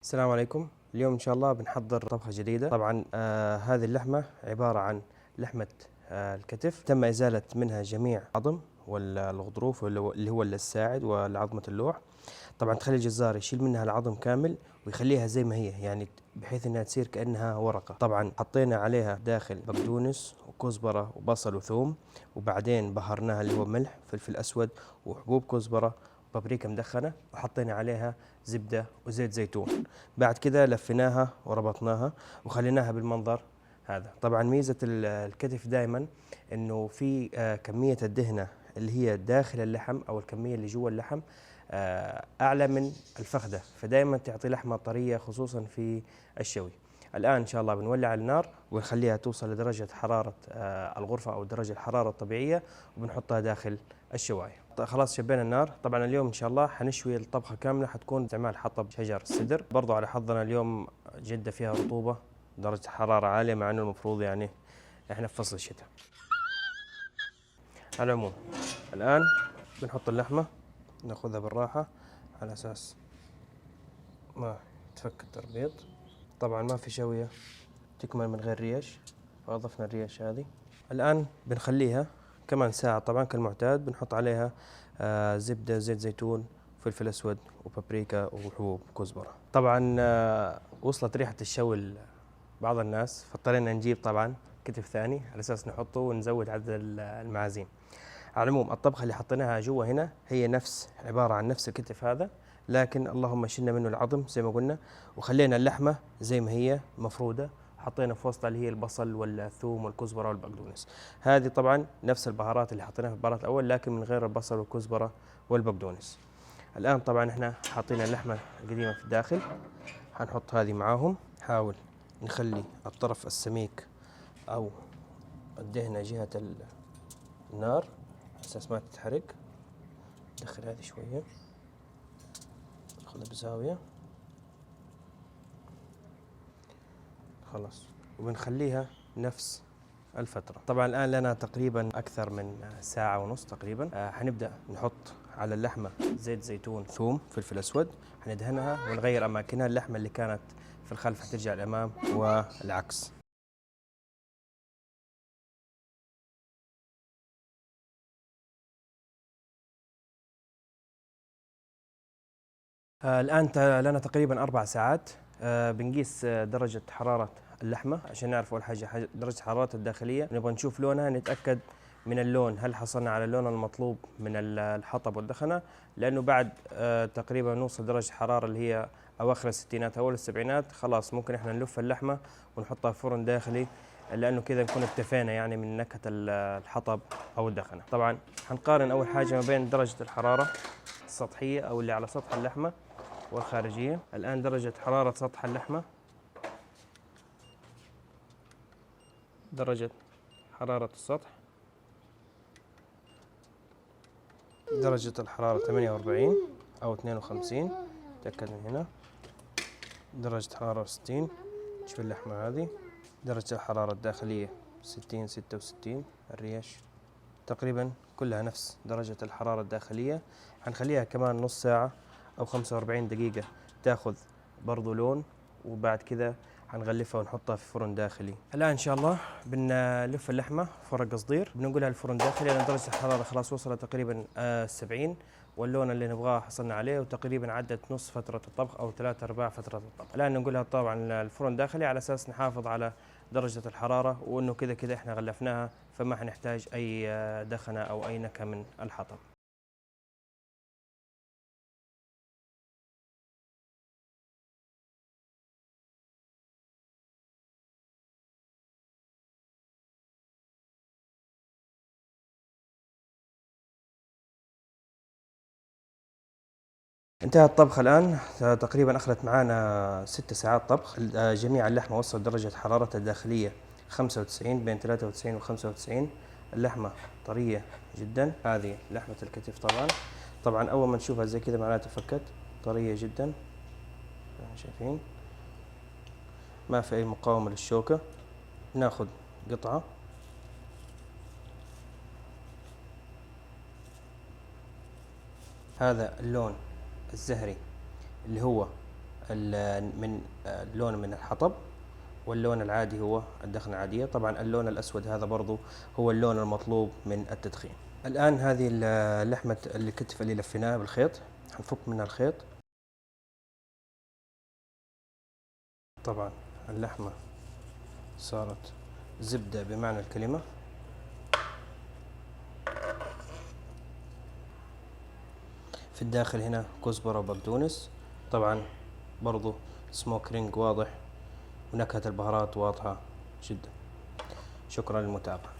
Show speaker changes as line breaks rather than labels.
السلام عليكم. اليوم إن شاء الله بنحضر طبخة جديدة. طبعا هذه اللحمة عبارة عن لحمة الكتف، تم إزالة منها جميع العظم والغضروف اللي هو الساعد والعظمة اللوح. طبعا تخلي الجزار يشيل منها العظم كامل ويخليها زي ما هي، يعني بحيث انها تصير كأنها ورقة. طبعا حطينا عليها داخل بقدونس وكزبرة وبصل وثوم، وبعدين بهرناها اللي هو ملح فلفل أسود وحبوب كزبرة بابريكا مدخنة، وحطينا عليها زبدة وزيت زيتون. بعد كده لفيناها وربطناها وخليناها بالمنظر هذا. طبعا ميزة الكتف دائما انه في كمية الدهنة اللي هي داخل اللحم او الكمية اللي جوا اللحم اعلى من الفخدة، فدائما تعطي لحمة طرية خصوصا في الشوي. الآن إن شاء الله بنولع النار ونخليها توصل لدرجة حرارة الغرفة أو درجة الحرارة الطبيعية، وبنحطها داخل الشواية. خلاص شبينا النار. طبعا اليوم إن شاء الله حنشوي الطبخة كاملة، حتكون استعمال حطب شجر السدر. برضو على حظنا اليوم جدة فيها رطوبة، درجة حرارة عالية، مع أنه المفروض يعني إحنا في فصل الشتاء. على العموم الآن بنحط اللحمة، ناخذها بالراحة على أساس ما تفك التربيط. طبعا ما في شوية تكمل من غير ريش، فأضفنا الريش هذه. الآن بنخليها كمان ساعة. طبعا كالمعتاد بنحط عليها زبدة، زيت زيتون، فلفل أسود وبابريكا وحبوب كزبرة. طبعا وصلت ريحة الشوي لبعض الناس، فاضطرينا نجيب طبعا كتف ثاني على أساس نحطه ونزود عدد المعازيم. على العموم الطبخة اللي حطيناها جوا هنا هي عبارة عن نفس الكتف هذا، لكن اللهم شلنا منه العظم زي ما قلنا، وخلينا اللحمة زي ما هي مفرودة. حطينا في وسطها اللي هي البصل والثوم والكزبرة والبقدونس. هذه طبعا نفس البهارات اللي حطيناها في البهارات الأول، لكن من غير البصل والكزبرة والبقدونس. الآن طبعا احنا حاطين اللحمة القديمة في الداخل، حنحط هذه معاهم. حاول نخلي الطرف السميك أو الدهنة جهة النار أساس ما تتحرق. ندخل هذه شوية، ناخذها بزاوية، خلاص، وبنخليها نفس الفترة. طبعا الآن لنا تقريبا أكثر من ساعة ونص تقريبا. حنبدأ نحط على اللحمة زيت زيتون، ثوم، فلفل أسود، حندهنها ونغير أماكنها. اللحمة اللي كانت في الخلف حترجع الأمام والعكس. الآن لنا تقريبا 4 ساعات. بنقيس درجة حرارة اللحمة عشان نعرف أول حاجة درجة حرارة الداخلية. نبغى نشوف لونها، نتأكد من اللون هل حصلنا على اللون المطلوب من الحطب والدخنة، لأنه بعد تقريبا نوصل درجة حرارة اللي هي أواخر الستينات أول السبعينات، خلاص ممكن إحنا نلف اللحمة ونحطها في فرن داخلي، لأنه كذا نكون اكتفينا يعني من نكهة الحطب أو الدخنة. طبعا حنقارن أول حاجة ما بين درجة الحرارة السطحية أو اللي على سطح اللحمة والخارجية. الآن درجة حرارة سطح اللحمة، درجة حرارة السطح، درجة الحرارة 48 أو 52، تأكد من هنا. درجة حرارة 60، شوف اللحمة هذه. درجة الحرارة الداخلية 60 66، الريش تقريبا كلها نفس درجة الحرارة الداخلية. حنخليها كمان نص ساعة أو 45 دقيقة تاخذ برضو لون، وبعد كذا حنغلفها ونحطها في فرن داخلي. الآن إن شاء الله بنلف اللحمة فرق قصدير، بننقلها الفرن داخلي لأن درجة الحرارة خلاص وصلت تقريبا 70، واللون اللي نبغاه حصلنا عليه، وتقريبا عدت نص فترة الطبخ أو 3/4 فترة الطبخ. الآن ننقلها طبعا الفرن داخلي على أساس نحافظ على درجة الحرارة، وإنه كذا كذا إحنا غلفناها، فما حنحتاج أي دخنة أو أي نكهة من الحطب. انتهى الطبخ الآن. تقريبا أخذت معنا 6 ساعات طبخ. جميع اللحمة وصل درجة حرارتها الداخلية 95، بين 93 و 95. اللحمة طرية جدا. هذه لحمة الكتف طبعا. طبعا أول ما نشوفها زي كذا معناته فكت، طرية جدا، شايفين ما في أي مقاومة للشوكة. ناخذ قطعة، هذا اللون الزهري اللي هو من اللون من الحطب، واللون العادي هو الدخنة العادية. طبعا اللون الأسود هذا برضو هو اللون المطلوب من التدخين. الآن هذه لحمة الكتف اللي لفيناها بالخيط، حنفك منها الخيط. طبعا اللحمة صارت زبدة بمعنى الكلمة. في الداخل هنا كزبرة وبقدونس، طبعا برضو سموك رينج واضح، ونكهة البهارات واضحة جدا. شكرا للمتابعة.